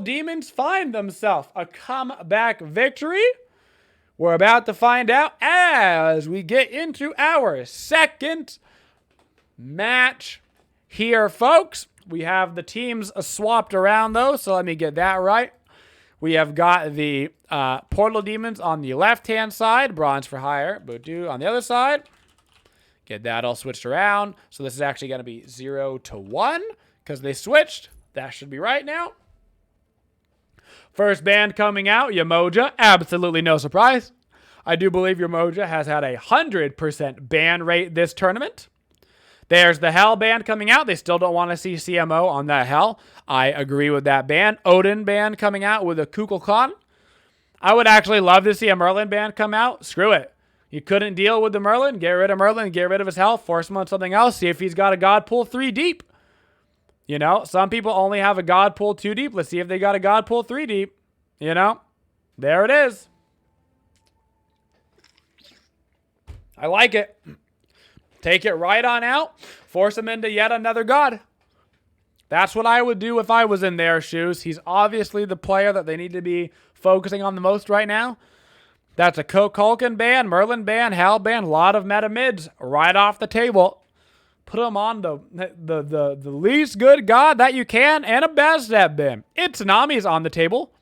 Demons find themselves a comeback victory. We're about to find out as we get into our second match here, folks. We have the teams swapped around, though, so let me get that right. We have got the Portal Demons on the left-hand side, Bronze for Hire, Voodoo on the other side. Get that all switched around. So this is actually going to be 0 to 1 because they switched. That should be right now. First band coming out, Woojer. Absolutely no surprise. I do believe Woojer has had a 100% ban rate this tournament. There's the Hell band coming out. They still don't want to see CMO on that Hell. I agree with that band. Odin band coming out with a Kukulkan. I would actually love to see a Merlin band come out. Screw it. You couldn't deal with the Merlin. Get rid of Merlin. Get rid of his Hell. Force him on something else. See if he's got a God Pool 3 deep. You know, some people only have a God Pool 2 deep. Let's see if they got a God Pool 3 deep. You know, there it is. I like it. Take it right on out. Force him into yet another God. That's what I would do if I was in their shoes. He's obviously the player that they need to be focusing on the most right now. That's a Kukulkan ban, Merlin ban, Hell ban, a lot of meta mids right off the table. Put them on the least good God that you can and a best step bin. Itsunami's on the table.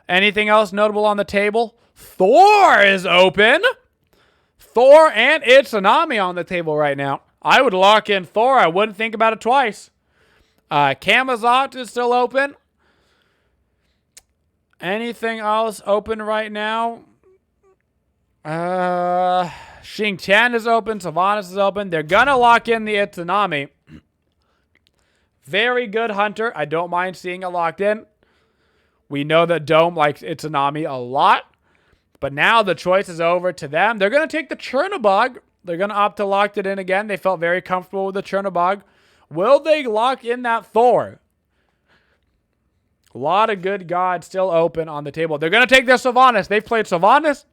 Anything else notable on the table? Thor is open. Thor and Itsunami on the table right now. I would lock in Thor. I wouldn't think about it twice. Camazot is still open. Anything else open right now? Xingqian is open. Sylvanas is open. They're going to lock in the Itsunami. Very good hunter. I don't mind seeing it locked in. We know that Dome likes Itsunami a lot. But now the choice is over to them. They're going to take the Chernobog. They're going to opt to lock it in again. They felt very comfortable with the Chernobog. Will they lock in that Thor? A lot of good gods still open on the table. They're going to take their Sylvanas. They've played Sylvanas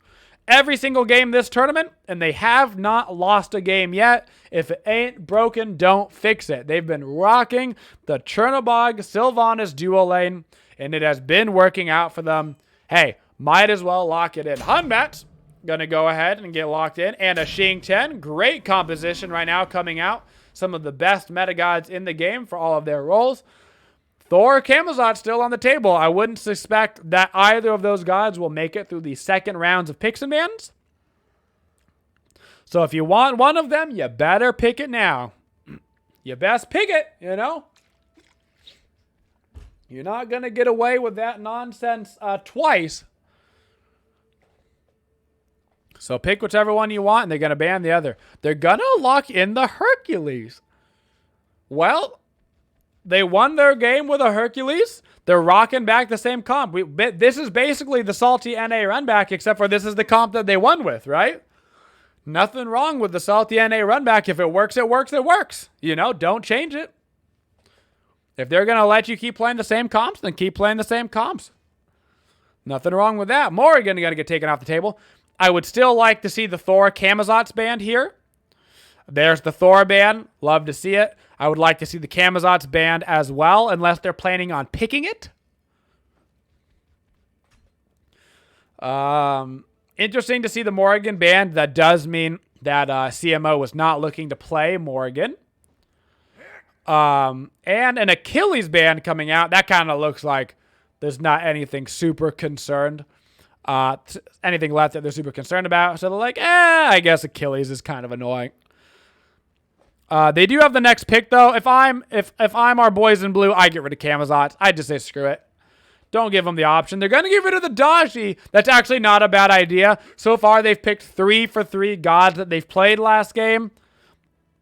every single game this tournament, and they have not lost a game yet. If it ain't broken, don't fix it. They've been rocking the Chernobog Sylvanas duo lane, and it has been working out for them. Hey, might as well lock it in. Hunbat's going to go ahead and get locked in. And a Xingqian, great composition right now coming out. Some of the best meta gods in the game for all of their roles. Thor, Camazot still on the table. I wouldn't suspect that either of those gods will make it through the second rounds of picks and bans. So if you want one of them, you better pick it now. You best pick it, you know. You're not going to get away with that nonsense twice. So pick whichever one you want, and they're going to ban the other. They're going to lock in the Hercules. Well, they won their game with a Hercules. They're rocking back the same comp. This is basically the salty NA run back, except for this is the comp that they won with, right? Nothing wrong with the salty NA run back. If it works, it works, it works. You know, don't change it. If they're going to let you keep playing the same comps, then keep playing the same comps. Nothing wrong with that. Morrigan going to get taken off the table. I would still like to see the Thor Camazot's band here. There's the Thor band. Love to see it. I would like to see the Camazot's band as well, unless they're planning on picking it. Interesting to see the Morrigan band. That does mean that CMO was not looking to play Morrigan. And an Achilles band coming out. That kind of looks like there's not anything super concerned. Anything left that they're super concerned about. So they're like, I guess Achilles is kind of annoying. They do have the next pick though. If I'm our boys in blue, I get rid of Camazot. I just say screw it. Don't give them the option. They're going to get rid of the Dashi. That's actually not a bad idea. So far, they've picked 3 for 3 gods that they've played last game.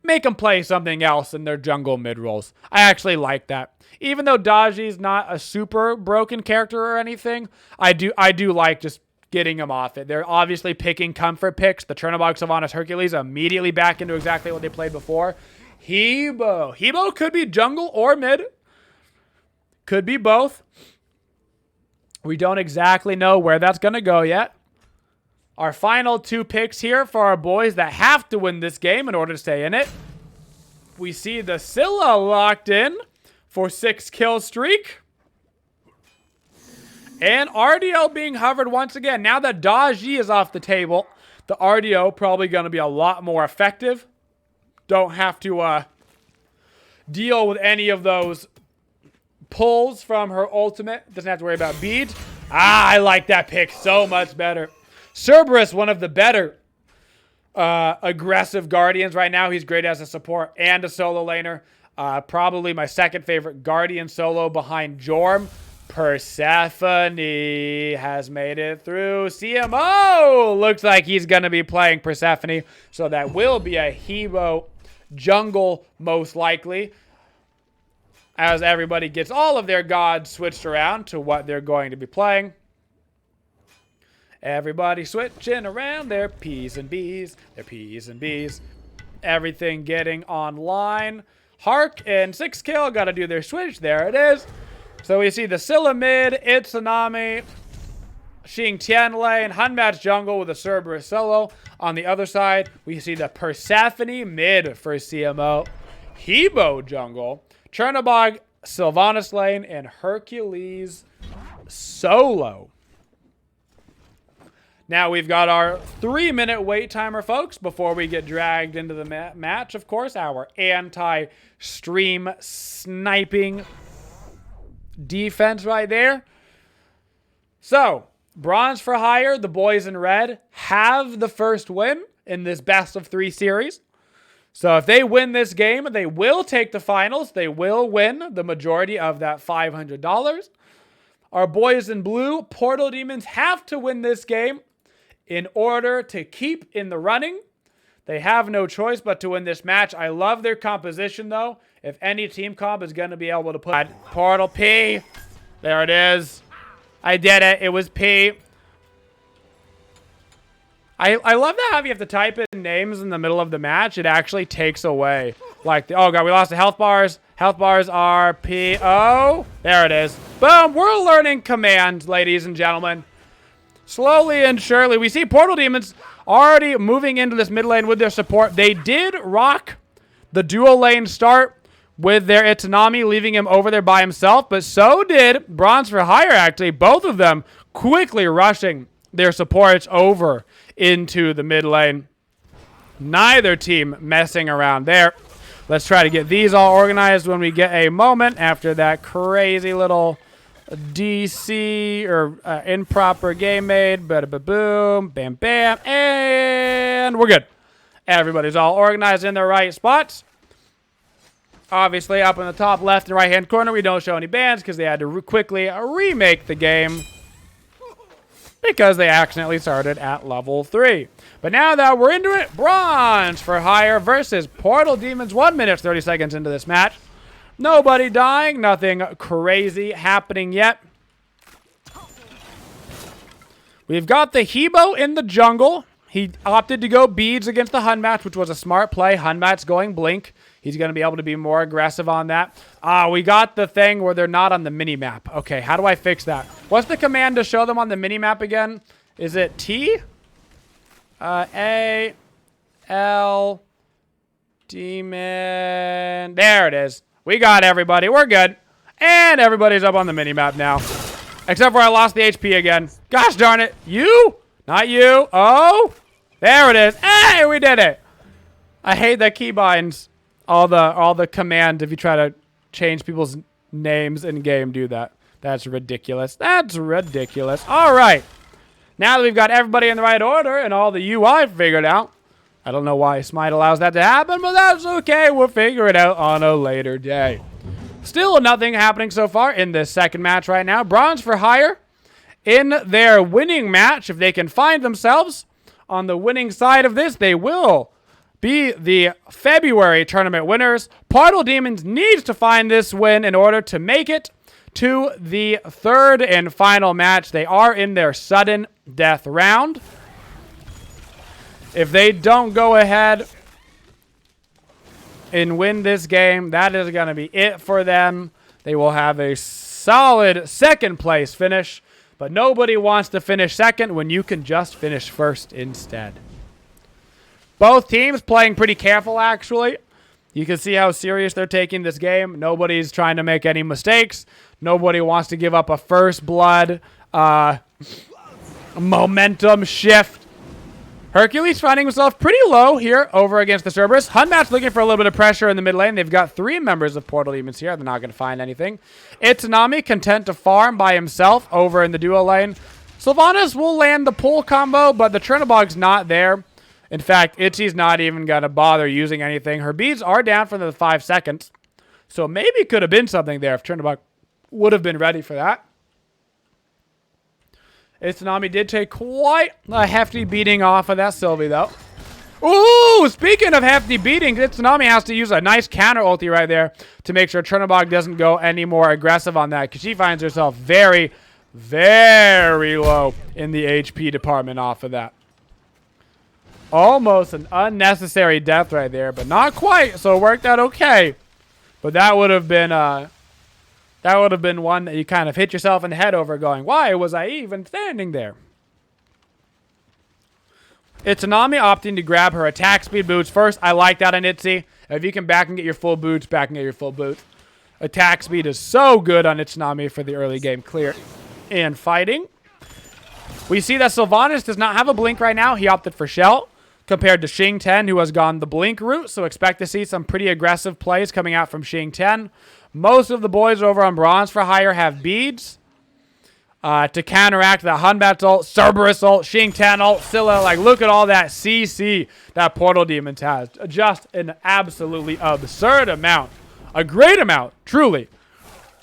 Make them play something else in their jungle mid-rolls. I actually like that. Even though Daji's not a super broken character or anything, I do like just getting him off it. They're obviously picking comfort picks. The Chernobog, Sylvanas, Hercules immediately back into exactly what they played before. Hebo could be jungle or mid. Could be both. We don't exactly know where that's going to go yet. Our final 2 picks here for our boys that have to win this game in order to stay in it. We see the Scylla locked in for 6 kill streak. And RDO being hovered once again. Now that Daji is off the table, the RDO probably going to be a lot more effective. Don't have to deal with any of those pulls from her ultimate. Doesn't have to worry about beads. I like that pick so much better. Cerberus, one of the better aggressive Guardians right now. He's great as a support and a solo laner. Probably my second favorite Guardian solo behind Jorm. Persephone has made it through CMO. Looks like he's going to be playing Persephone. So that will be a Hebo jungle most likely. As everybody gets all of their gods switched around to what they're going to be playing. Everybody switching around their P's and B's. Their P's and B's. Everything getting online. Hark and 6 kill. Got to do their switch. There it is. So we see the Scylla mid, Itsunami, Xing Tian lane, Hunmatch jungle with a Cerberus solo. On the other side, we see the Persephone mid for CMO, Hebo jungle, Chernobog, Sylvanas lane, and Hercules solo. Now we've got our 3-minute wait timer, folks, before we get dragged into the match, of course. Our anti-stream sniping defense right there. So, bronze for hire, the boys in red have the first win in this best of 3 series. So if they win this game, they will take the finals. They will win the majority of that $500. Our boys in blue, Portal Demons, have to win this game in order to keep in the running. They have no choice but to win this match. I love their composition, though. If any team comp is going to be able to put Portal P. There it is. I did it. It was P. I love that how you have to type in names in the middle of the match. It actually takes away. Like, oh, God, we lost the health bars. Health bars are P-O. There it is. Boom. We're learning commands, ladies and gentlemen. Slowly and surely. We see Portal Demons already moving into this mid lane with their support. They did rock the dual lane start with their Itsunami, leaving him over there by himself. But so did Bronze for Hire, actually. Both of them quickly rushing their supports over into the mid lane. Neither team messing around there. Let's try to get these all organized when we get a moment after that crazy little DC or improper game made. Ba-da-ba-boom, bam, bam, and we're good. Everybody's all organized in their right spots. Obviously, up in the top left and right-hand corner, we don't show any bans because they had to quickly remake the game because they accidentally started at level 3. But now that we're into it, Bronze for Hire versus Portal Demons. 1 minute, 30 seconds into this match. Nobody dying, nothing crazy happening yet. We've got the Hebo in the jungle. He opted to go beads against the Hunmatch, which was a smart play. Hunmatch going blink. He's going to be able to be more aggressive on that. We got the thing where they're not on the mini-map. Okay, how do I fix that? What's the command to show them on the mini-map again? Is it T? A, L, Demon. There it is. We got everybody. We're good. And everybody's up on the mini-map now. Except for I lost the HP again. Gosh darn it. You? Not you. Oh. There it is. Hey, we did it. I hate that keybinds. All the command, if you try to change people's names in game, do that. That's ridiculous. That's ridiculous. All right. Now that we've got everybody in the right order and all the UI figured out, I don't know why SMITE allows that to happen, but that's okay. We'll figure it out on a later day. Still nothing happening so far in this second match right now. Bronze for Hire in their winning match. If they can find themselves on the winning side of this, they will be the February tournament winners. Portal Demons needs to find this win in order to make it to the third and final match. They are in their sudden death round. If they don't go ahead and win this game, that is going to be it for them. They will have a solid second place finish. But nobody wants to finish second when you can just finish first instead. Both teams playing pretty careful, actually. You can see how serious they're taking this game. Nobody's trying to make any mistakes. Nobody wants to give up a first blood momentum shift. Hercules finding himself pretty low here over against the Cerberus. Hunmat's looking for a little bit of pressure in the mid lane. They've got 3 members of Portal Demons here. They're not going to find anything. Itsunami content to farm by himself over in the duo lane. Sylvanas will land the pull combo, but the Chernobog's not there. In fact, Itzy's not even going to bother using anything. Her beads are down for the 5 seconds. So maybe could have been something there if Chernobog would have been ready for that. Itsunami did take quite a hefty beating off of that Sylvie, though. Ooh, speaking of hefty beatings, Itsunami has to use a nice counter ulti right there to make sure Chernobog doesn't go any more aggressive on that, because she finds herself very, very low in the HP department off of that. Almost an unnecessary death right there, but not quite, so it worked out okay. But that would have been one that you kind of hit yourself in the head over going, why was I even standing there? Itsunami opting to grab her attack speed boots first. I like that on Itzy. If you can back and get your full boots, back and get your full boots. Attack speed is so good on Itsunami for the early game clear and fighting. We see that Sylvanas does not have a blink right now. He opted for Shell compared to Xing 10, who has gone the blink route. So expect to see some pretty aggressive plays coming out from Xing 10. Most of the boys over on Bronze for Hire have beads to counteract the Hunbat's ult, Cerberus ult, Xing 10 ult, Scylla. Like, look at all that CC that Portal Demons has. Just an absolutely absurd amount. A great amount, truly.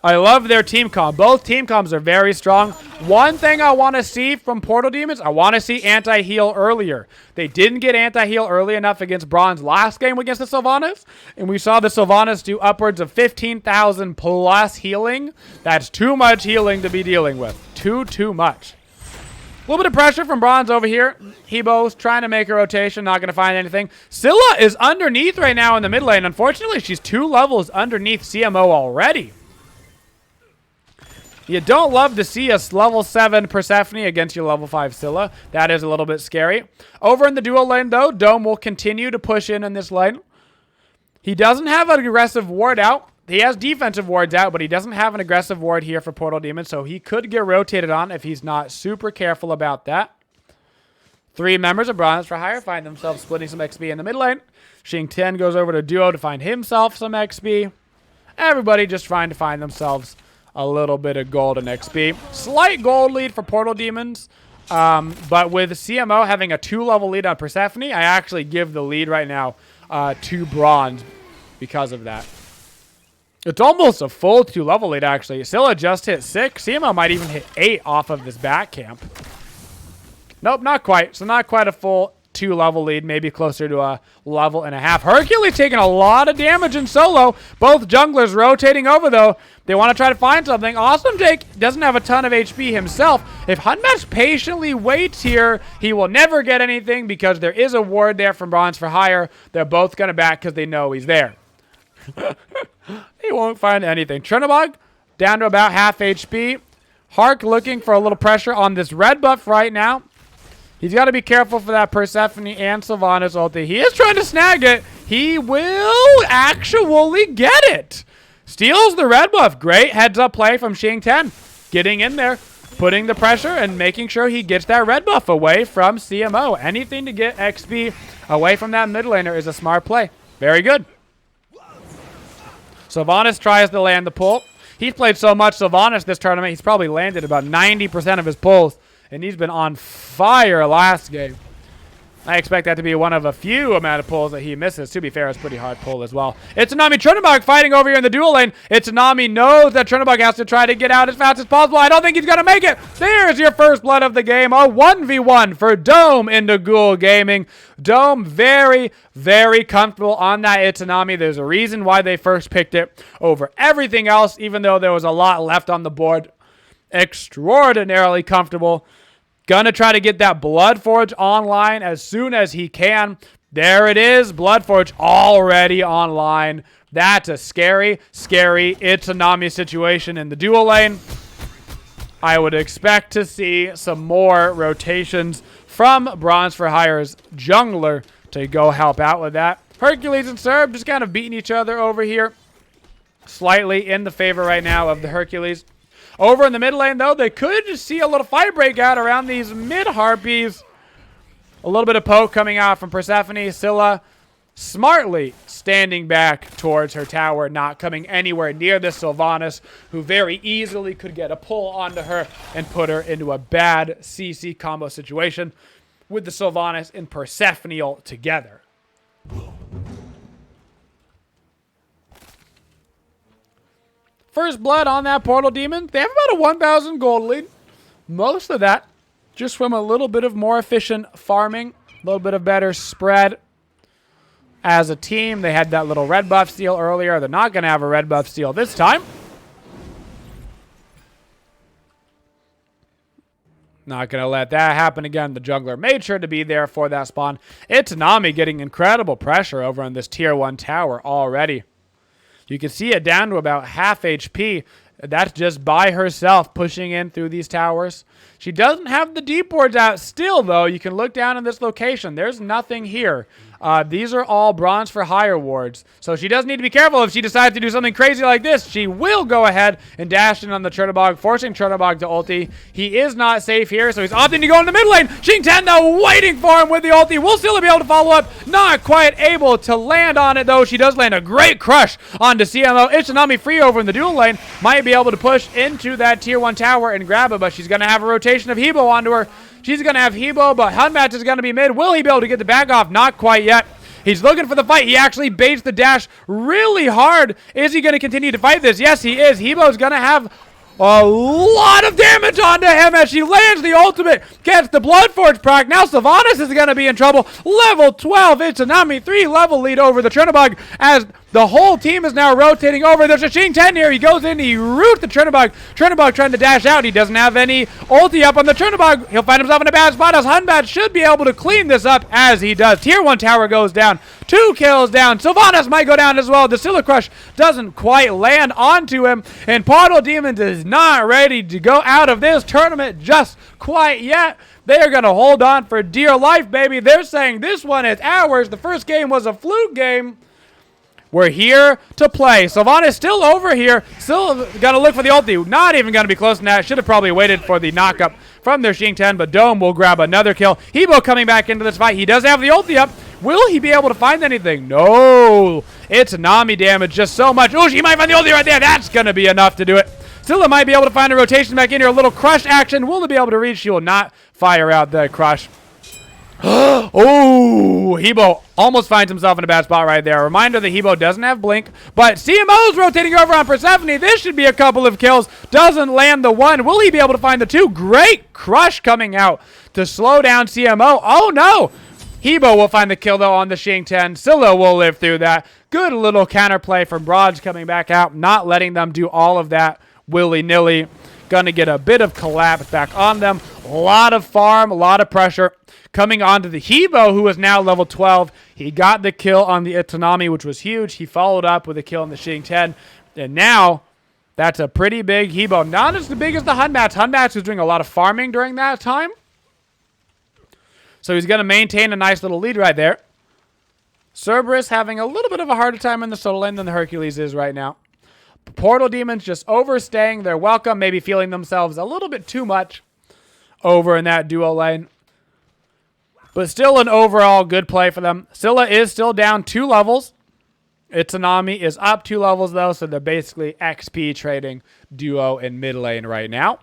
I love their team comp. Both team comps are very strong. One thing I want to see from Portal Demons, I want to see anti-heal earlier. They didn't get anti-heal early enough against Bronze last game against the Sylvanas, and we saw the Sylvanas do upwards of 15,000 plus healing. That's too much healing to be dealing with. Too much. A little bit of pressure from Bronze over here. Hebo's trying to make a rotation, not going to find anything. Scylla is underneath right now in the mid lane. Unfortunately, she's 2 levels underneath CMO already. You don't love to see a level 7 Persephone against your level 5 Scylla. That is a little bit scary. Over in the duo lane, though, Dome will continue to push in this lane. He doesn't have an aggressive ward out. He has defensive wards out, but he doesn't have an aggressive ward here for Portal Demon, so he could get rotated on if he's not super careful about that. 3 members of Bronze for Hire find themselves splitting some XP in the mid lane. Xing 10 goes over to duo to find himself some XP. Everybody just trying to find themselves a little bit of golden XP. Slight gold lead for Portal Demons. But with CMO having a 2-level lead on Persephone, I actually give the lead right now to Bronze because of that. It's almost a full 2-level lead, actually. Scylla just hit 6. CMO might even hit 8 off of this back camp. Nope, not quite. So not quite a full 2-level lead, maybe closer to a level and a half. Hercules taking a lot of damage in solo. Both junglers rotating over, though. They want to try to find something. Awesome Jake doesn't have a ton of HP himself. If Hunmatch patiently waits here, he will never get anything because there is a ward there from Bronze for Hire. They're both going to back because they know he's there. He won't find anything. Chernobog down to about half HP. Hark looking for a little pressure on this red buff right now. He's got to be careful for that Persephone and Sylvanas ulti. He is trying to snag it. He will actually get it. Steals the red buff. Great heads-up play from Xing 10. Getting in there, putting the pressure, and making sure he gets that red buff away from CMO. Anything to get XP away from that mid laner is a smart play. Very good. Sylvanas tries to land the pull. He's played so much Sylvanas this tournament, he's probably landed about 90% of his pulls. And he's been on fire last game. I expect that to be one of a few amount of pulls that he misses. To be fair, it's a pretty hard pull as well. Itsunami Chernobog fighting over here in the dual lane. Itsunami knows that Chernobog has to try to get out as fast as possible. I don't think he's going to make it. There's your first blood of the game. A 1v1 for Dome into Ghoul Gaming. Dome very, very comfortable on that Itsunami. There's a reason why they first picked it over everything else, even though there was a lot left on the board. Extraordinarily comfortable. Gonna try to get that Bloodforge online as soon as he can. There it is. Bloodforge already online. That's a scary, scary Itsunami situation in the dual lane. I would expect to see some more rotations from Bronze for Hire's jungler to go help out with that. Hercules and Serb just kind of beating each other over here. Slightly in the favor right now of the Hercules. Over in the mid lane, though, they could just see a little fight break out around these mid-harpies. A little bit of poke coming out from Persephone. Scylla smartly standing back towards her tower, not coming anywhere near this Sylvanas, who very easily could get a pull onto her and put her into a bad CC combo situation with the Sylvanas and Persephone together. First blood on that Portal Demon. They have about a 1,000 gold lead. Most of that just from a little bit of more efficient farming, a little bit of better spread. As a team, they had that little red buff steal earlier. They're not going to have a red buff steal this time. Not going to let that happen again. The jungler made sure to be there for that spawn. It's Nami getting incredible pressure over on this tier 1 tower already. You can see it down to about half HP. That's just by herself pushing in through these towers. She doesn't have the deep wards out still, though. You can look down in this location. There's nothing here. These are all Bronze for Hire wards. So she does need to be careful if she decides to do something crazy like this. She will go ahead and dash in on the Chernobog, forcing Chernobog to ulti. He is not safe here, so he's opting to go in the mid lane. Xingtian, though, waiting for him with the ulti. Will still be able to follow up. Not quite able to land on it, though. She does land a great crush onto CMO. Itsunami free over in the dual lane. Might be able to push into that tier 1 tower and grab it, but she's going to have a rotation of Hebo onto her. She's going to have Hebo, but Hunbatch is going to be mid. Will he be able to get the back off? Not quite yet. He's looking for the fight. He actually baits the dash really hard. Is he going to continue to fight this? Yes, he is. Hebo's going to have a lot of damage onto him as she lands the ultimate. Gets the Bloodforge proc. Now Sylvanas is going to be in trouble. Level 12. It's a Nami 3-level lead over the Chernobog as the whole team is now rotating over. There's a Xingtian here. He goes in. He roots the Chernobog. Chernobog trying to dash out. He doesn't have any ulti up on the Chernobog. He'll find himself in a bad spot as Hunbat should be able to clean this up as he does. Tier 1 tower goes down. 2 kills down. Sylvanas might go down as well. The Scylla Crush doesn't quite land onto him. And Portal Demons is not ready to go out of this tournament just quite yet. They are going to hold on for dear life, baby. They're saying this one is ours. The first game was a fluke game. We're here to play. Sylvanas still over here. Still got to look for the ulti. Not even going to be close to that. Should have probably waited for the knockup from their Xingtian, but Dome will grab another kill. Hebo coming back into this fight. He does have the ulti up. Will he be able to find anything? No. It's Nami damage just so much. Oh, she might find the ulti right there. That's going to be enough to do it. Scylla might be able to find a rotation back in here. A little crush action. Will they be able to reach? She will not fire out the crush. Oh, Hebo almost finds himself in a bad spot right there. A reminder that Hebo doesn't have blink, but CMO's rotating over on Persephone. This should be a couple of kills. Doesn't land the one. Will he be able to find the two? Great crush coming out to slow down CMO. Oh, no. Hebo will find the kill, though, on the Xingtian. Scylla will live through that. Good little counterplay from Bronze coming back out, not letting them do all of that willy-nilly. Gonna get a bit of collapse back on them. A lot of farm, a lot of pressure coming onto the Hebo, who is now level 12. He got the kill on the Itsunami, which was huge. He followed up with a kill on the Xingtian. And now, that's a pretty big Hebo. Not as big as the Hunbatch. Hunbatch was doing a lot of farming during that time. So he's going to maintain a nice little lead right there. Cerberus having a little bit of a harder time in the solo lane than the Hercules is right now. Portal Demons just overstaying their welcome, maybe feeling themselves a little bit too much over in that duo lane. But still an overall good play for them. Scylla is still down 2 levels. Itsunami is up 2 levels, though, so they're basically XP trading duo in mid lane right now.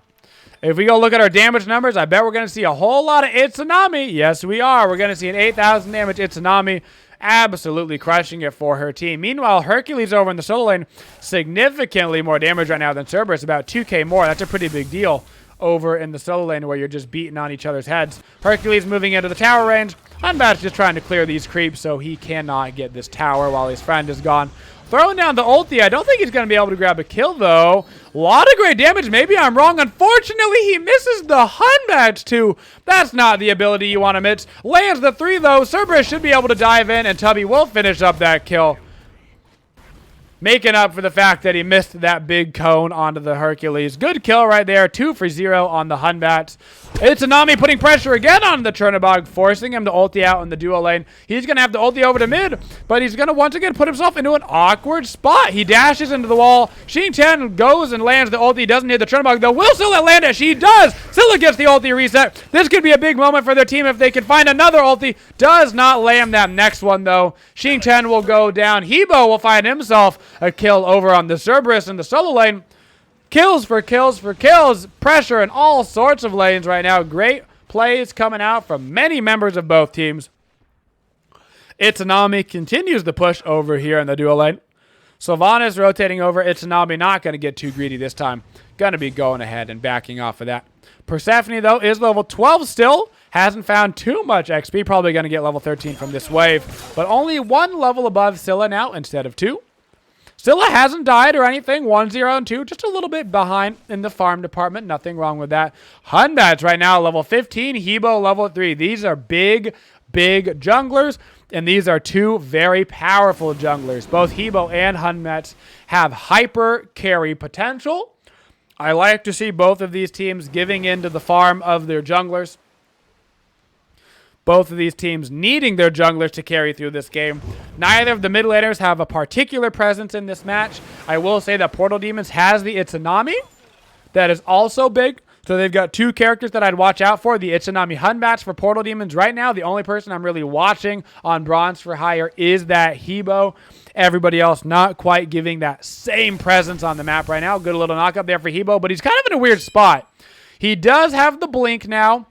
If we go look at our damage numbers, I bet we're going to see a whole lot of Itsunami. Yes, we are. We're going to see an 8,000 damage Itsunami. Absolutely crushing it for her team. Meanwhile, Hercules over in the solo lane, significantly more damage right now than Cerberus, about 2k more. That's a pretty big deal over in the solo lane where you're just beating on each other's heads. Hercules moving into the tower range. Hunbatch just trying to clear these creeps so he cannot get this tower while his friend is gone. Throwing down the ulti. I don't think he's going to be able to grab a kill, though. A lot of great damage. Maybe I'm wrong. Unfortunately, he misses the Hunbatch, too. That's not the ability you want to miss. Lands the 3, though. Cerberus should be able to dive in, and Tubby will finish up that kill. making up for the fact that he missed that big cone onto the Hercules. Good kill right there. 2 for 0 on the Hunbats. Itsunami putting pressure again on the Chernobog, forcing him to ulti out in the duo lane. He's going to have to ulti over to mid, but he's going to once again put himself into an awkward spot. He dashes into the wall. Xing goes and lands the ulti. Doesn't hit the Chernobog, though. Will Scylla land it? She does. Scylla gets the ulti reset. This could be a big moment for their team if they can find another ulti. Does not land that next one, though. Xing will go down. Hebo will find himself a kill over on the Cerberus in the solo lane. Kills for kills for kills. Pressure in all sorts of lanes right now. Great plays coming out from many members of both teams. Itsunami continues the push over here in the duo lane. Sylvanas rotating over. Itsunami not going to get too greedy this time. Going to be going ahead and backing off of that. Persephone, though, is level 12 still. Hasn't found too much XP. Probably going to get level 13 from this wave. But only one level above Scylla now instead of 2. Scylla hasn't died or anything. 1, 0, and 2. Just a little bit behind in the farm department. Nothing wrong with that. Hunbats right now, level 15. Hebo, level 3. These are big junglers. And these are two very powerful junglers. Both Hebo and Hunbats have hyper carry potential. I like to see both of these teams giving into the farm of their junglers. Both of these teams needing their junglers to carry through this game. Neither of the mid laners have a particular presence in this match. I will say that Portal Demons has the Itsunami. That is also big. So they've got two characters that I'd watch out for. The Itsunami Hunbats for Portal Demons. Right now, the only person I'm really watching on Bronze for Hire is that Hebo. Everybody else not quite giving that same presence on the map right now. Good little knock up there for Hebo, but he's kind of in a weird spot. He does have the blink now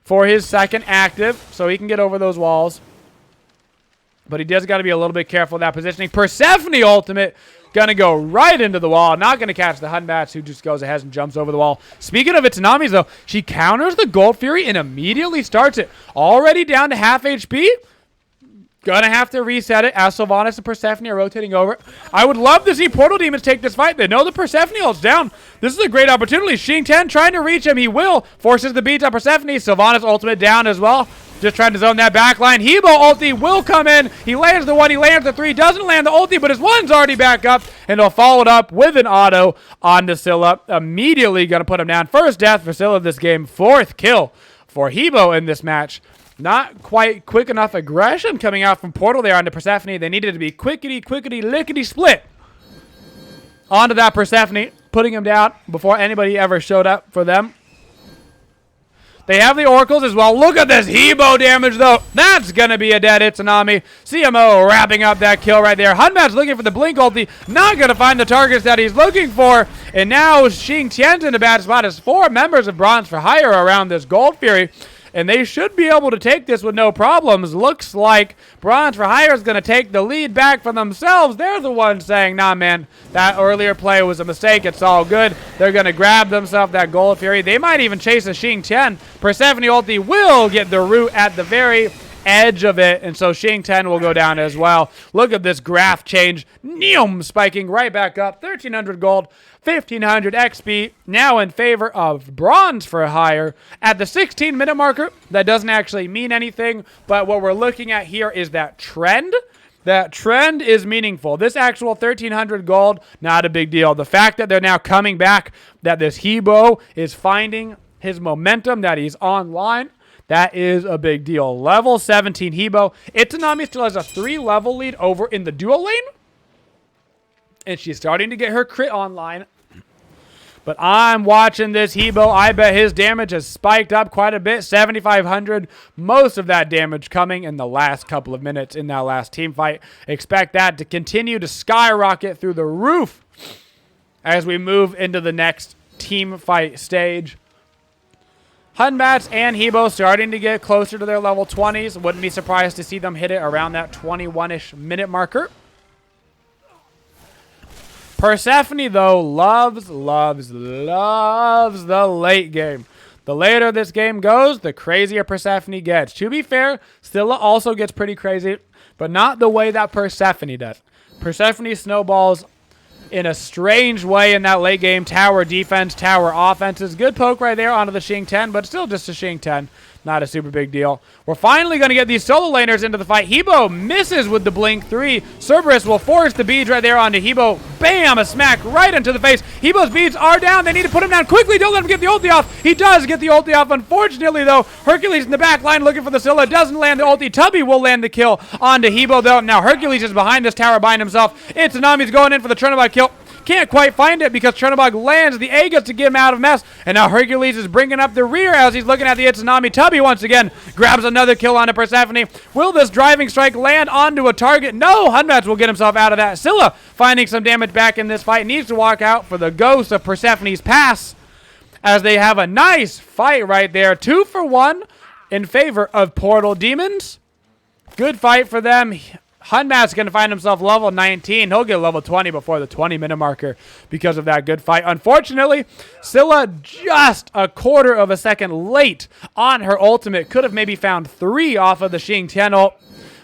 for his second active, so he can get over those walls. But he does got to be a little bit careful of that positioning. Persephone ultimate, going to go right into the wall. Not going to catch the Hunbats, who just goes ahead and jumps over the wall. Speaking of Itsunamis, though, she counters the Gold Fury and immediately starts it. Already down to half HP. Gonna have to reset it as Sylvanas and Persephone are rotating over. I would love to see Portal Demons take this fight. They know the Persephone ult's down. This is a great opportunity. Xing trying to reach him. He will. Forces the beat on Persephone. Sylvanas ultimate down as well. Just trying to zone that backline. Hebo ulti will come in. He lands the 1. He lands the 3. Doesn't land the ulti, but his 1's already back up. And he'll follow it up with an auto onto Scylla. Immediately going to put him down. First death for Scylla this game. 4th kill for Hebo in this match. Not quite quick enough aggression coming out from Portal there onto Persephone. They needed to be quickety, lickety, split onto that Persephone, putting him down before anybody ever showed up for them. They have the Oracles as well. Look at this Hebo damage, though. That's going to be a dead Itsunami. CMO wrapping up that kill right there. Hunbat's looking for the Blink ulti. Not going to find the targets that he's looking for. And now Xing in a bad spot as 4 members of Bronze for Hire around this Gold Fury. And they should be able to take this with no problems. Looks like Bronze for Hire is going to take the lead back for themselves. They're the ones saying, nah, man, that earlier play was a mistake. It's all good. They're going to grab themselves that Gold Fury. They might even chase a Xing. Persephone ulti will get the root at the very edge of it, and so Xing will go down as well. Look at this graph change. Neom spiking right back up. 1,300 gold, 1,500 XP, now in favor of Bronze for Hire. At the 16-minute marker, that doesn't actually mean anything, but what we're looking at here is that trend. That trend is meaningful. This actual 1,300 gold, not a big deal. The fact that they're now coming back, that this Hebo is finding his momentum, that he's online, that is a big deal. Level 17 Hebo. Itsunami still has a 3-level lead over in the duo lane. And she's starting to get her crit online. But I'm watching this Hebo. I bet his damage has spiked up quite a bit. 7,500. Most of that damage coming in the last couple of minutes in that last team fight. Expect that to continue to skyrocket through the roof as we move into the next team fight stage. Hunbats and Hebo starting to get closer to their level 20s. Wouldn't be surprised to see them hit it around that 21-ish minute marker. Persephone, though, loves the late game. The later this game goes, the crazier Persephone gets. To be fair, Scylla also gets pretty crazy, but not the way that Persephone does. Persephone snowballs in a strange way in that late game. Tower defense, tower offenses. Good poke right there onto the Xing, but still just a Xing. Not a super big deal. We're finally going to get these solo laners into the fight. Hebo misses with the blink 3. Cerberus will force the beads right there onto Hebo. Bam! A smack right into the face. Hebo's beads are down. They need to put him down quickly. Don't let him get the ulti off. He does get the ulti off. Unfortunately, though, Hercules in the back line looking for the Scylla. Doesn't land the ulti. Tubby will land the kill onto Hebo, though. Now Hercules is behind this tower by himself. Itsunami's going in for the Chernobog kill. Can't quite find it because Chernobog lands the Aegis to get him out of mess. And now Hercules is bringing up the rear as he's looking at the Itsunami. Tubby once again grabs another kill onto Persephone. Will this driving strike land onto a target? No, Hunbats will get himself out of that. Scylla finding some damage back in this fight. Needs to walk out for the ghost of Persephone's pass as they have a nice fight right there. 2 for 1 in favor of Portal Demons. Good fight for them. Hunbat's going to find himself level 19. He'll get level 20 before the 20-minute marker because of that good fight. Unfortunately, Scylla just a quarter of a second late on her ultimate. Could have maybe found 3 off of the Xingtian ult.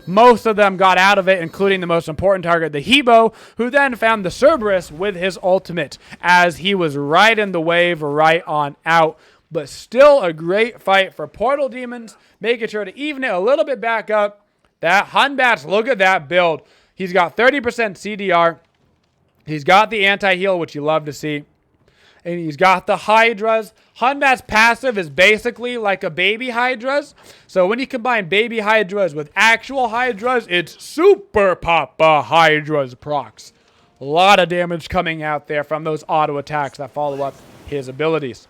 Most of them got out of it, including the most important target, the Hebo, who then found the Cerberus with his ultimate as he was right in the wave, right on out. But still a great fight for Portal Demons, making sure to even it a little bit back up. That Hunbats, look at that build. He's got 30% CDR. He's got the anti-heal, which you love to see. And he's got the Hydras. Hunbat's passive is basically like a baby Hydras. So when you combine baby Hydras with actual Hydras, it's super Papa Hydras procs. A lot of damage coming out there from those auto attacks that follow up his abilities.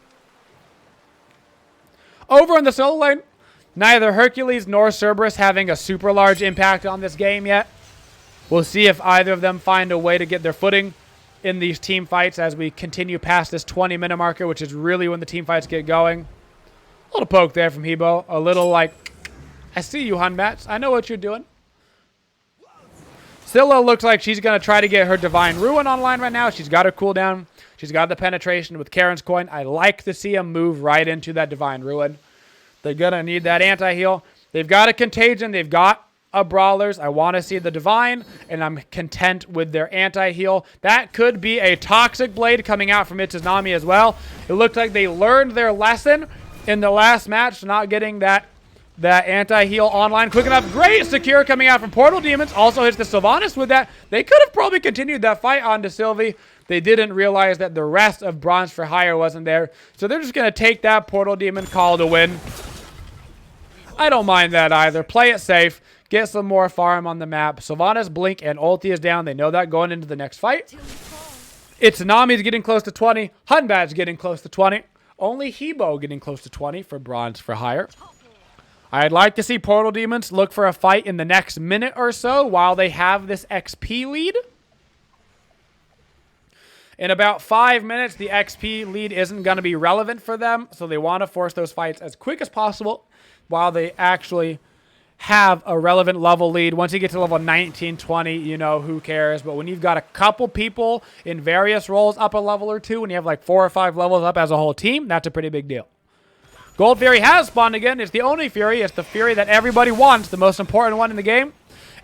Over on the solo lane, neither Hercules nor Cerberus having a super large impact on this game yet. We'll see if either of them find a way to get their footing in these team fights as we continue past this 20-minute marker, which is really when the team fights get going. A little poke there from Hebo. A little like, I see you, Hunbats. I know what you're doing. Scylla looks like she's going to try to get her Divine Ruin online right now. She's got her cooldown. She's got the penetration with Karen's coin. I like to see him move right into that Divine Ruin. They're going to need that anti-heal. They've got a Contagion. They've got a Brawlers. I want to see the Divine, and I'm content with their anti-heal. That could be a Toxic Blade coming out from Itsunami as well. It looked like they learned their lesson in the last match, not getting that anti-heal online quick enough. Great secure coming out from Portal Demons. Also hits the Sylvanas with that. They could have probably continued that fight onto Sylvie. They didn't realize that the rest of Bronze for Hire wasn't there. So they're just going to take that Portal Demon call to win. I don't mind that either. Play it safe. Get some more farm on the map. Sylvanas, Blink, and ulti is down. They know that going into the next fight. Itsunami's getting close to 20. Hunbat's getting close to 20. Only Hebo getting close to 20 for Bronze for Hire. I'd like to see Portal Demons look for a fight in the next minute or so while they have this XP lead. In about 5 minutes, the XP lead isn't going to be relevant for them, so they want to force those fights as quick as possible while they actually have a relevant level lead. Once you get to level 19, 20, you know, who cares? But when you've got a couple people in various roles up a level or two, when you have like 4 or 5 levels up as a whole team, that's a pretty big deal. Gold Fury has spawned again. It's the only Fury. It's the Fury that everybody wants, the most important one in the game.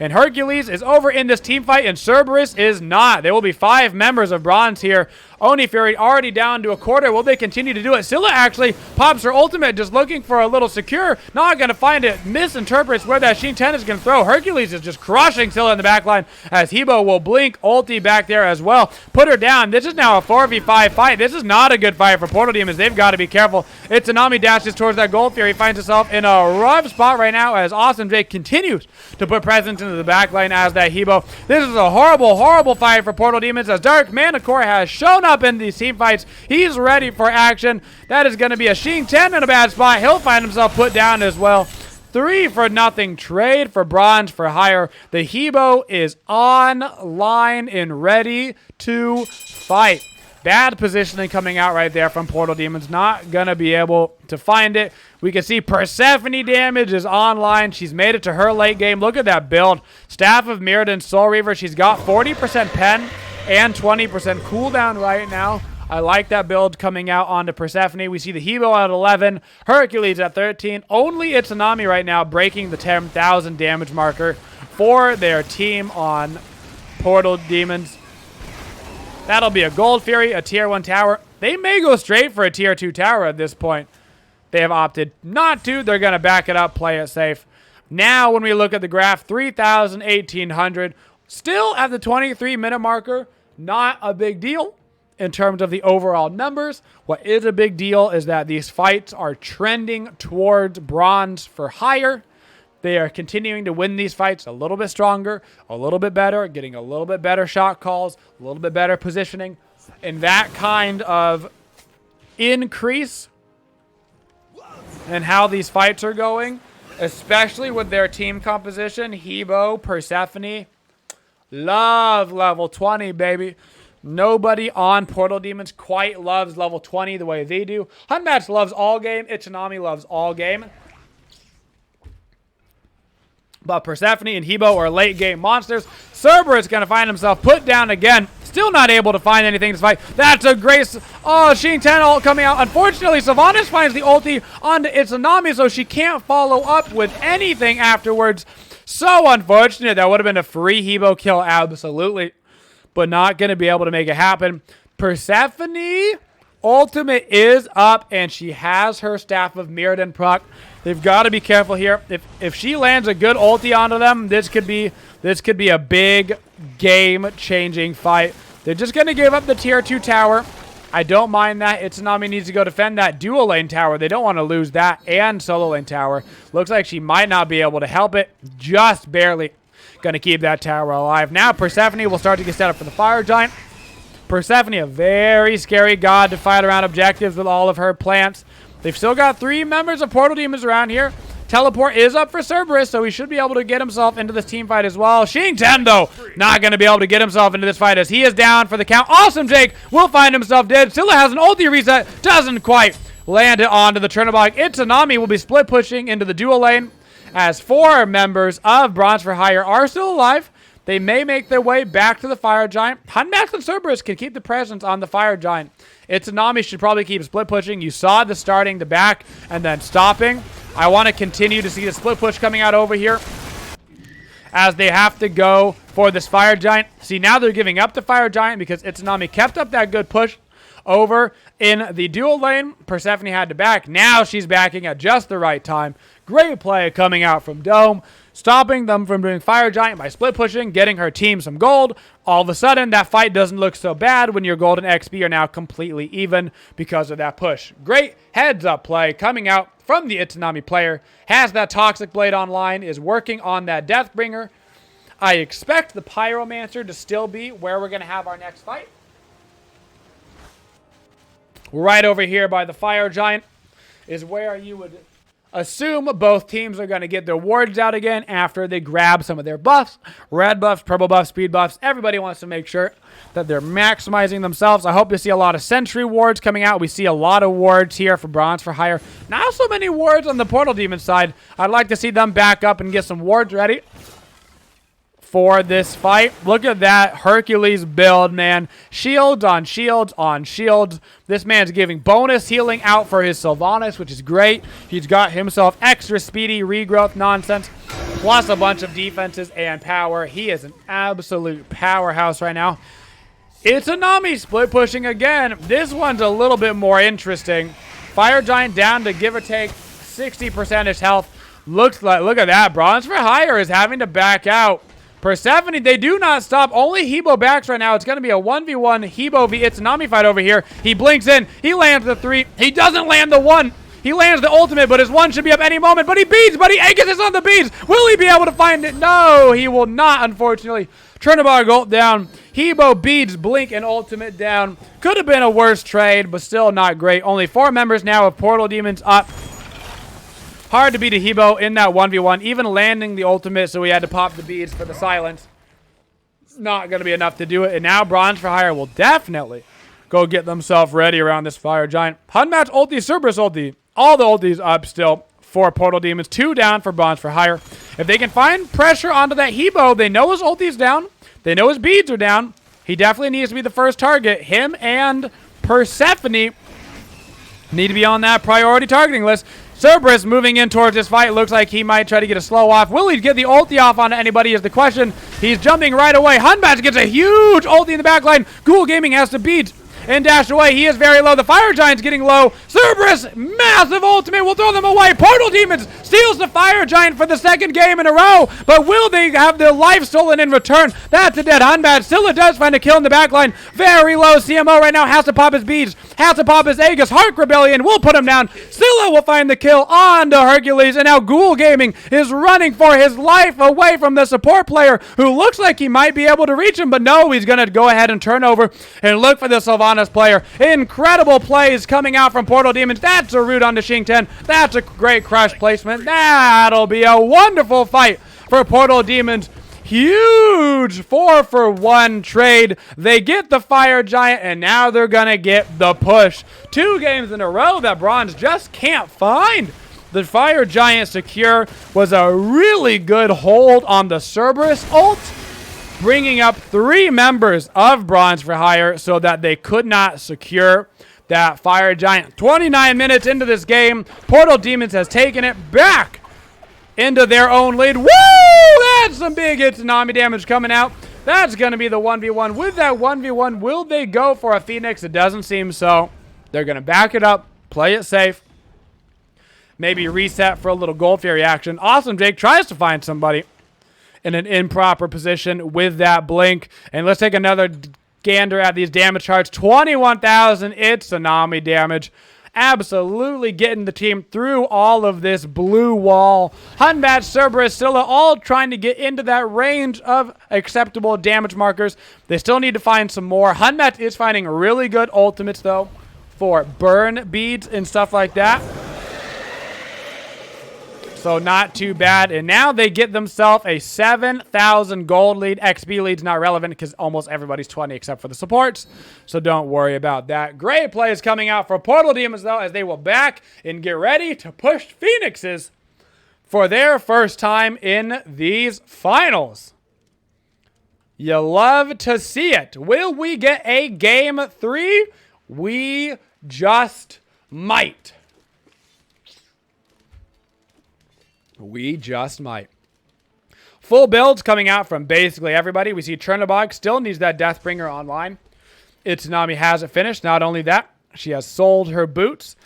And Hercules is over in this team fight, and Cerberus is not. There will be 5 members of Bronze here. Oni Fury already down to a quarter. Will they continue to do it? Scylla actually pops her ultimate, just looking for a little secure. Not going to find it. Misinterprets where that Xingtian is going to throw. Hercules is just crushing Scylla in the back line as Hebo will blink ulti back there as well. Put her down. This is now a 4v5 fight. This is not a good fight for Portal Demons. They've got to be careful. Itsunami dashes towards that Gold Fury. Finds himself in a rough spot right now as Awesome Jake continues to put presence into the back line as that Hebo. This is a horrible, horrible fight for Portal Demons as Dark Manticore has shown up in these team fights. He's ready for action. That is going to be a Xingtian in a bad spot. He'll find himself put down as well. 3-for-0 trade for Bronze for Hire. The Hebo is online and ready to fight. Bad positioning coming out right there from Portal Demons. Not going to be able to find it. We can see Persephone damage is online. She's made it to her late game. Look at that build. Staff of Mirrodin, Soul Reaver. She's got 40% pen and 20% cooldown right now. I like that build coming out onto Persephone. We see the Hebo at 11. Hercules at 13. Only Itsunami right now breaking the 10,000 damage marker for their team on Portal Demons. That'll be a Gold Fury, a tier 1 tower. They may go straight for a tier 2 tower at this point. They have opted not to. They're going to back it up, play it safe. Now, when we look at the graph, 3,000, 1,800, still at the 23-minute marker, not a big deal in terms of the overall numbers. What is a big deal is that these fights are trending towards bronze for higher. They are continuing to win these fights a little bit stronger, a little bit better, getting a little bit better shot calls, a little bit better positioning. And that kind of increase in how these fights are going, especially with their team composition, Hebo, Persephone, love level 20, baby. Nobody on Portal Demons quite loves level 20 the way they do. Hunmatch loves all game. Itsunami loves all game. But Persephone and Hebo are late game monsters. Cerberus going to find himself put down again. Still not able to find anything to fight. That's a great... Oh, Sheen 10 ult coming out. Unfortunately, Sylvanas finds the ulti onto Itsunami, so she can't follow up with anything afterwards. So unfortunate. That would have been a free Hebo kill, absolutely. But not going to be able to make it happen. Persephone ultimate is up, and she has her Staff of Mirrodin proc. They've got to be careful here. If she lands a good ulti onto them, this could be a big game-changing fight. They're just going to give up the tier 2 tower. I don't mind that. Itsunami needs to go defend that dual lane tower. They don't want to lose that and solo lane tower. Looks like she might not be able to help it. Just barely going to keep that tower alive. Now Persephone will start to get set up for the Fire Giant. Persephone, a very scary god to fight around objectives with all of her plants. They've still got 3 members of Portal Demons around here. Teleport is up for Cerberus, so he should be able to get himself into this team fight as well. Sheen 10, though, not going to be able to get himself into this fight as he is down for the count. Awesome Jake will find himself dead. Still has an ulti reset. Doesn't quite land it onto the Chernobog. Itsunami will be split pushing into the dual lane as 4 members of Bronze for Hire are still alive. They may make their way back to the Fire Giant. Hunmax and Cerberus can keep the presence on the Fire Giant. Itsunami should probably keep split pushing. You saw the starting, the back, and then stopping. I want to continue to see the split push coming out over here as they have to go for this Fire Giant. See, now they're giving up the Fire Giant because Itsunami kept up that good push over in the dual lane. Persephone had to back. Now she's backing at just the right time. Great play coming out from Dome, stopping them from doing Fire Giant by split pushing, getting her team some gold. All of a sudden, that fight doesn't look so bad when your gold and XP are now completely even because of that push. Great heads-up play coming out from the Itsunami player. Has that Toxic Blade online, is working on that Deathbringer. I expect the Pyromancer to still be where we're going to have our next fight. Right over here by the Fire Giant is where you would assume both teams are going to get their wards out again after they grab some of their buffs. Red buffs, purple buffs, speed buffs. Everybody wants to make sure that they're maximizing themselves. I hope to see a lot of sentry wards coming out. We see a lot of wards here for Bronze for Hire. Not so many wards on the Portal Demon side. I'd like to see them back up and get some wards ready for this fight. Look at that Hercules build, man. Shields on shields on shields. This man's giving bonus healing out for his Sylvanas, which is great. He's got himself extra speedy regrowth nonsense, plus a bunch of defenses and power. He is an absolute powerhouse right now. Itsunami split pushing again. This one's a little bit more interesting. Fire Giant down to give or take 60% health. Looks like, look at that. Bronze for Hire is having to back out. Persephone, they do not stop. Only Hebo backs right now. It's going to be a 1v1 Hebo v Itsunami fight over here. He blinks in. He lands the 3. He doesn't land the 1. He lands the ultimate, but his 1 should be up any moment. But he beads. But he Aegis is on the beads. Will he be able to find it? No, he will not, unfortunately. Chernobog ult down. Hebo beads, blink, and ultimate down. Could have been a worse trade, but still not great. Only 4 members now of Portal Demons up. Hard to beat a Hebo in that 1v1, even landing the ultimate, so we had to pop the beads for the silence. Not going to be enough to do it, and now Bronze for Hire will definitely go get themselves ready around this Fire Giant. Hunmatch ulti, Cerberus ulti, all the ultis up still for Portal Demons. 2 down for Bronze for Hire. If they can find pressure onto that Hebo, they know his ulti's down, they know his beads are down. He definitely needs to be the first target. Him and Persephone need to be on that priority targeting list. Cerberus moving in towards this fight. Looks like he might try to get a slow off. Will he get the ulti off onto anybody is the question. He's jumping right away. Hunbatch gets a huge ulti in the back line. Ghoul Gaming has to beat and dash away. He is very low. The Fire Giant's getting low. Cerberus, massive ultimate, will throw them away. Portal Demons steals the Fire Giant for the second game in a row, but will they have their life stolen in return? That's a dead Hunbat. Scylla does find a kill in the backline. Very low. CMO right now has to pop his beads, has to pop his Aegis. Hark Rebellion will put him down. Scylla will find the kill on to Hercules, and now Ghoul Gaming is running for his life away from the support player who looks like he might be able to reach him, but no, he's going to go ahead and turn over and look for the Sylvanas player. Incredible plays coming out from Portal Demons. That's a root on to Shing 10. That's a great crush placement. That'll be a wonderful fight for Portal Demons. Huge 4-for-1 trade. They get the Fire Giant, and now they're going to get the push. 2 games in a row that Bronze just can't find. The Fire Giant secure was a really good hold on the Cerberus ult, bringing up 3 members of Bronze for Hire so that they could not secure that Fire Giant. 29 minutes into this game, Portal Demons has taken it back into their own lead. Woo! That's some big tsunami damage coming out. That's going to be the 1v1. With that 1v1, will they go for a Phoenix? It doesn't seem so. They're going to back it up, play it safe, maybe reset for a little Gold Fury action. Awesome Jake tries to find somebody in an improper position with that blink. And let's take another gander at these damage charts. 21,000. It's tsunami damage. Absolutely getting the team through all of this blue wall. Hunbat, Cerberus, Scylla, all trying to get into that range of acceptable damage markers. They still need to find some more. Hunbat is finding really good ultimates, though, for burn beads and stuff like that. So not too bad. And now they get themselves a 7,000 gold lead. XP lead's not relevant because almost everybody's 20 except for the supports. So don't worry about that. Great plays coming out for Portal Demons, though, as they will back and get ready to push Phoenixes for their first time in these finals. You love to see it. Will we get a game 3? We just might. We just might. Full builds coming out from basically everybody. We see Chernobog still needs that Deathbringer online. Itsunami has it finished. Not only that, she has sold her boots,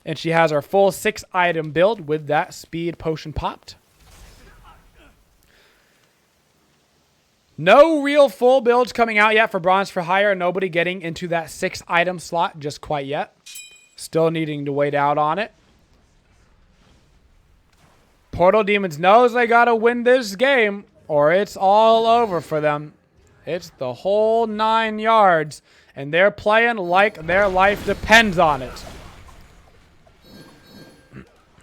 and she has her full 6-item build with that speed potion popped. No real full builds coming out yet for Bronze for Hire. Nobody getting into that 6-item slot just quite yet. Still needing to wait out on it. Portal Demons knows they got to win this game or it's all over for them. It's the whole 9 yards, and they're playing like their life depends on it.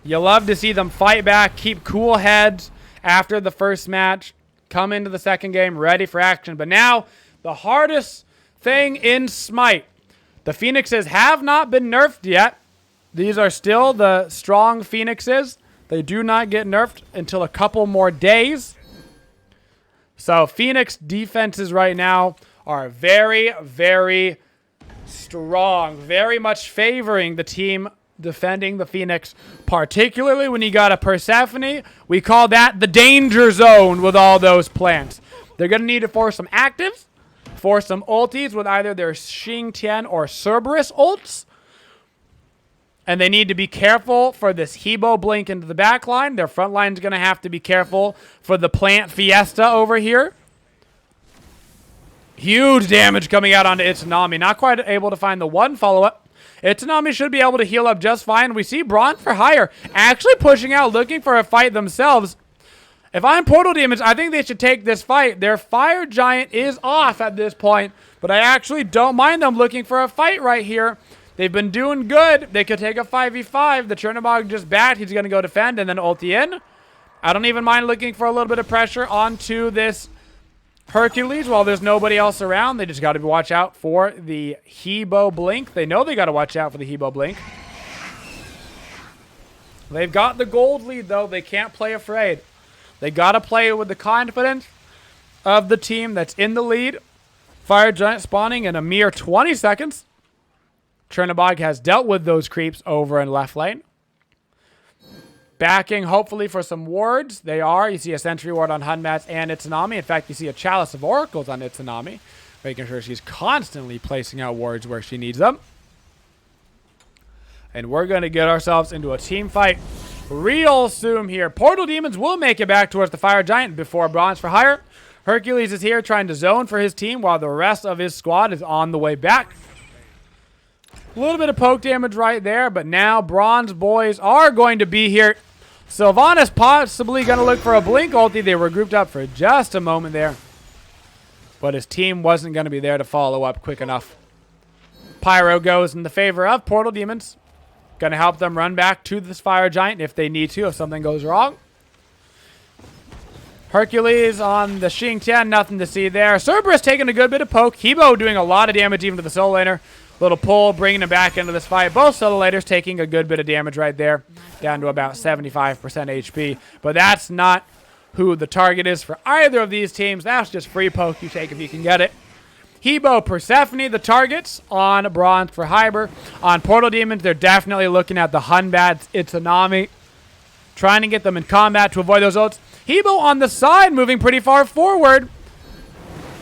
You love to see them fight back, keep cool heads after the first match, come into the second game ready for action. But now, the hardest thing in SMITE. The Phoenixes have not been nerfed yet. These are still the strong Phoenixes. They do not get nerfed until a couple more days. So Phoenix defenses right now are very, very strong. Very much favoring the team defending the Phoenix. Particularly when you got a Persephone. We call that the danger zone with all those plants. They're going to need to force some actives. Force some ultis with either their Xing Tian or Cerberus ults. And they need to be careful for this Hebo blink into the back line. Their front line is going to have to be careful for the plant fiesta over here. Huge damage coming out onto Itsunami. Not quite able to find the one follow-up. Itsunami should be able to heal up just fine. We see Bronze for Hire actually pushing out, looking for a fight themselves. If I'm Portal Demons, I think they should take this fight. Their Fire Giant is off at this point, but I actually don't mind them looking for a fight right here. They've been doing good. They could take a 5v5. The Chernobog just backed. He's going to go defend and then ulti in. I don't even mind looking for a little bit of pressure onto this Hercules while there's nobody else around. They just got to watch out for the Hebo blink. They know they got to watch out for the Hebo blink. They've got the gold lead, though. They can't play afraid. They got to play with the confidence of the team that's in the lead. Fire Giant spawning in a mere 20 seconds. Chernobog has dealt with those creeps over in left lane. Backing, hopefully, for some wards. They are. You see a sentry ward on Hunbat and Itsunami. In fact, you see a Chalice of Oracles on Itsunami, making sure she's constantly placing out wards where she needs them. And we're going to get ourselves into a team fight real soon here. Portal Demons will make it back towards the Fire Giant before Bronze for Hire. Hercules is here trying to zone for his team while the rest of his squad is on the way back. A little bit of poke damage right there, but now Bronze boys are going to be here. Sylvanas possibly going to look for a blink ulti. They were grouped up for just a moment there, but his team wasn't going to be there to follow up quick enough. Pyro goes in the favor of Portal Demons. Going to help them run back to this Fire Giant if they need to, if something goes wrong. Hercules on the Xingtian, nothing to see there. Cerberus taking a good bit of poke. Hebo doing a lot of damage even to the solo laner. Little pull, bringing him back into this fight. Both solo laners taking a good bit of damage right there, down to about 75% HP. But that's not who the target is for either of these teams. That's just free poke you take if you can get it. Hebo, Persephone, the targets on Bronze for Hyber. On Portal Demons, they're definitely looking at the Hunbats, Itsunami, trying to get them in combat to avoid those ults. Hebo on the side, moving pretty far forward.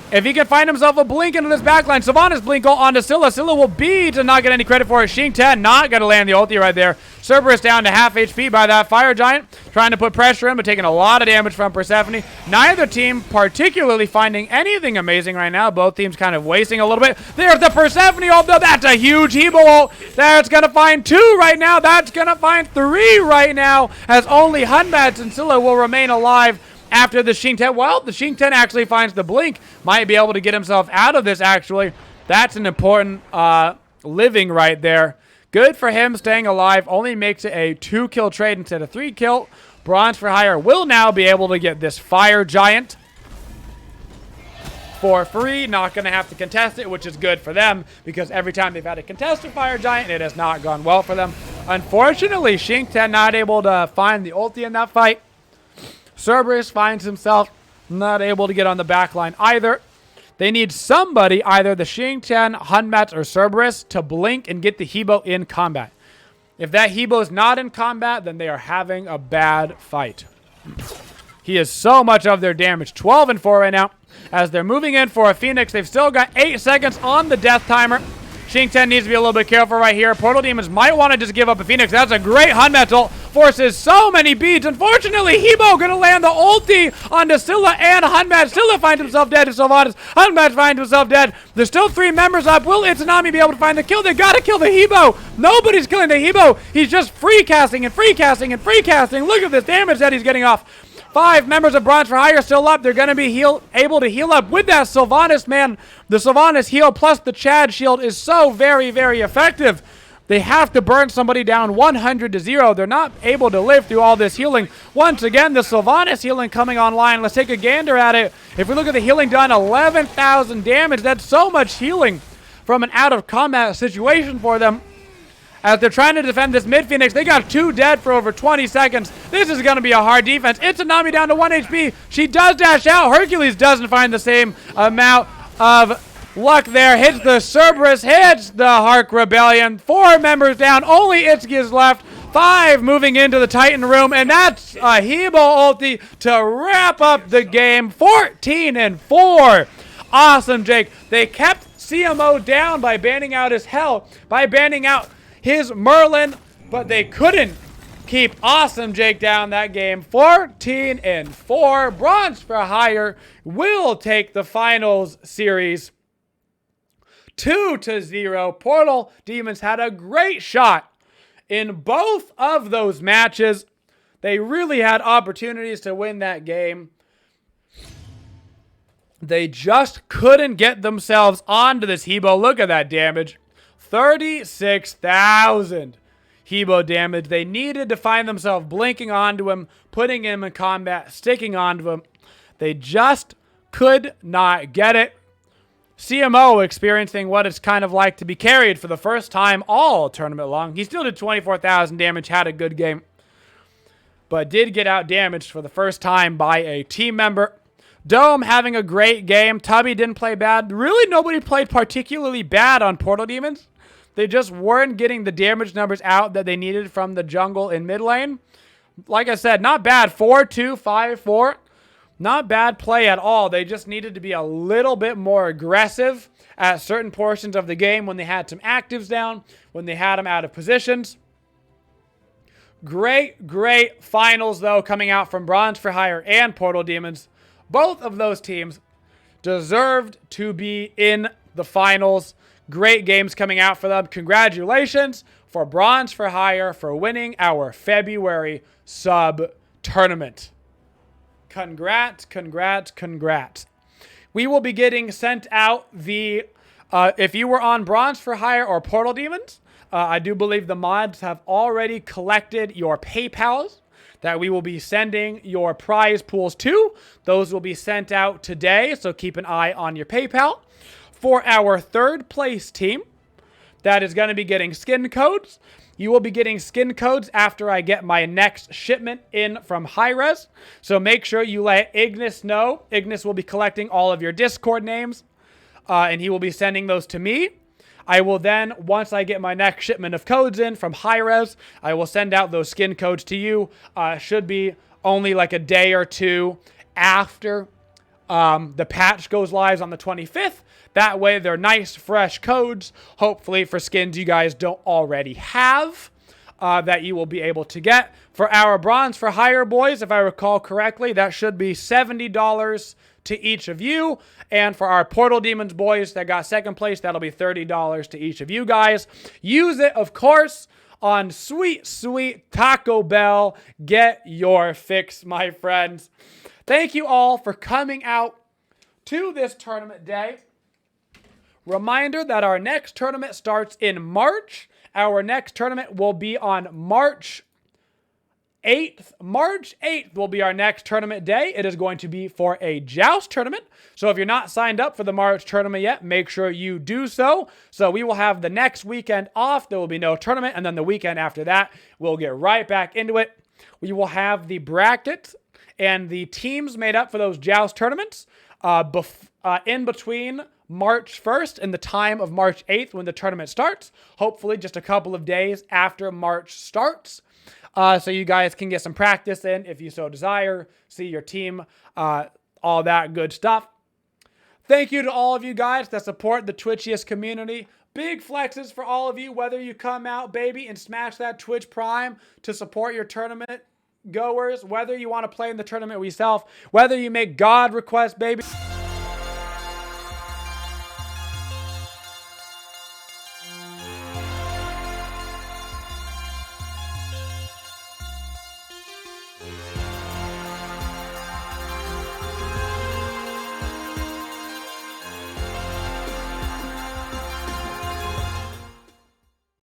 If he can find himself a blink into this backline, Sylvanas blink ult onto Scylla. Scylla will be to not get any credit for it. Xingtian not going to land the ulti right there. Cerberus down to half HP by that Fire Giant. Trying to put pressure in, but taking a lot of damage from Persephone. Neither team particularly finding anything amazing right now. Both teams kind of wasting a little bit. There's the Persephone ult, though. That's a huge Hebo ult. That's going to find 2 right now. That's going to find 3 right now, as only Hunbats and Scylla will remain alive after the Xingtian. Well, the Xingtian actually finds the blink. Might be able to get himself out of this, actually. That's an important living right there. Good for him staying alive. Only makes it a 2-kill trade instead of 3-kill. Bronze for Hire will now be able to get this Fire Giant for free. Not going to have to contest it, which is good for them, because every time they've had to contest a Fire Giant, it has not gone well for them. Unfortunately, Xingtian not able to find the ulti in that fight. Cerberus finds himself not able to get on the back line either. They need somebody, either the Xingtian, Hunbats, or Cerberus, to blink and get the Hebo in combat. If that Hebo is not in combat, then they are having a bad fight. He is so much of their damage. 12 and 4 right now. As they're moving in for a Phoenix, they've still got 8 seconds on the death timer. Xingtian needs to be a little bit careful right here. Portal Demons might want to just give up a Phoenix. That's a great Hunbats ult. Forces so many beads. Unfortunately, Hebo going to land the ulti onto Scylla and Hunbats. Scylla finds himself dead to Sylvanas. Hunbats finds himself dead. There's still 3 members up. Will Itsunami be able to find the kill? They got to kill the Hebo. Nobody's killing the Hebo. He's just free casting and free casting and free casting. Look at this damage that he's getting off. 5 members of Bronze for Hire still up. They're going to be able to heal up with that Sylvanas, man. The Sylvanas heal plus the Chad shield is so very, very effective. They have to burn somebody down 100-0. They're not able to live through all this healing. Once again, the Sylvanas healing coming online. Let's take a gander at it. If we look at the healing done, 11,000 damage. That's so much healing from an out-of-combat situation for them. As they're trying to defend this mid-Phoenix, they got 2 dead for over 20 seconds. This is going to be a hard defense. Itsunami down to 1 HP. She does dash out. Hercules doesn't find the same amount of luck there. Hits the Cerberus, hits the Hark Rebellion. 4 members down. Only Itsuki is left. 5 moving into the Titan room, and that's a Hebo ulti to wrap up the game. 14 and 4. Awesome, Jake. They kept CMO down by banning out his Hell, by banning out his Merlin, but they couldn't keep Awesome Jake down that game. 14 and 4. Bronze for Hire will take the finals series 2-0. Portal Demons had a great shot in both of those matches. They really had opportunities to win that game. They just couldn't get themselves onto this Hebo. Look at that damage. 36,000 Hebo damage. They needed to find themselves blinking onto him, putting him in combat, sticking onto him. They just could not get it. CMO experiencing what it's kind of like to be carried for the first time all tournament long. He still did 24,000 damage, had a good game, but did get out damaged for the first time by a team member. Dome having a great game. Tubby didn't play bad. Really, nobody played particularly bad on Portal Demons. They just weren't getting the damage numbers out that they needed from the jungle in mid lane. Like I said, not bad. 4-2, 5-4. Not bad play at all. They just needed to be a little bit more aggressive at certain portions of the game when they had some actives down, when they had them out of positions. Great finals, though, coming out from Bronze for Hire and Portal Demons. Both of those teams deserved to be in the finals. Great games coming out for them. Congratulations for Bronze for Hire for winning our February sub tournament. Congrats. We will be getting sent out the, if you were on Bronze for Hire or Portal Demons, I do believe the mods have already collected your PayPals that we will be sending your prize pools to. Those will be sent out today, so keep an eye on your PayPal. For our third place team, that is going to be getting skin codes. You will be getting skin codes after I get my next shipment in from hi-rez. So make sure you let Ignis know. Ignis will be collecting all of your Discord names, and he will be sending those to me. I will then, once I get my next shipment of codes in from hi-rez, I will send out those skin codes to you. Should be only like a day or two after the patch goes live on the 25th. That way, they're nice, fresh codes, hopefully for skins you guys don't already have, that you will be able to get. For our Bronze for Hire boys, if I recall correctly, that should be $70 to each of you. And for our Portal Demons boys that got second place, that'll be $30 to each of you guys. Use it, of course, on sweet Taco Bell. Get your fix, my friends. Thank you all for coming out to this tournament day. Reminder that our next tournament starts in March. Our next tournament will be on March 8th. March 8th will be our next tournament day. It is going to be for a Joust tournament. So if you're not signed up for the March tournament yet, make sure you do so. So we will have the next weekend off. There will be no tournament. And then the weekend after that, we'll get right back into it. We will have the brackets and the teams made up for those Joust tournaments in between March 1st and the time of March 8th when the tournament starts. Hopefully just a couple of days after March starts. So you guys can get some practice in if you so desire. See your team, all that good stuff. Thank you to all of you guys that support the Twitchiest community. Big flexes for all of you, whether you come out, baby, and smash that Twitch Prime to support your tournament goers, whether you want to play in the tournament yourself, whether you make God requests, baby.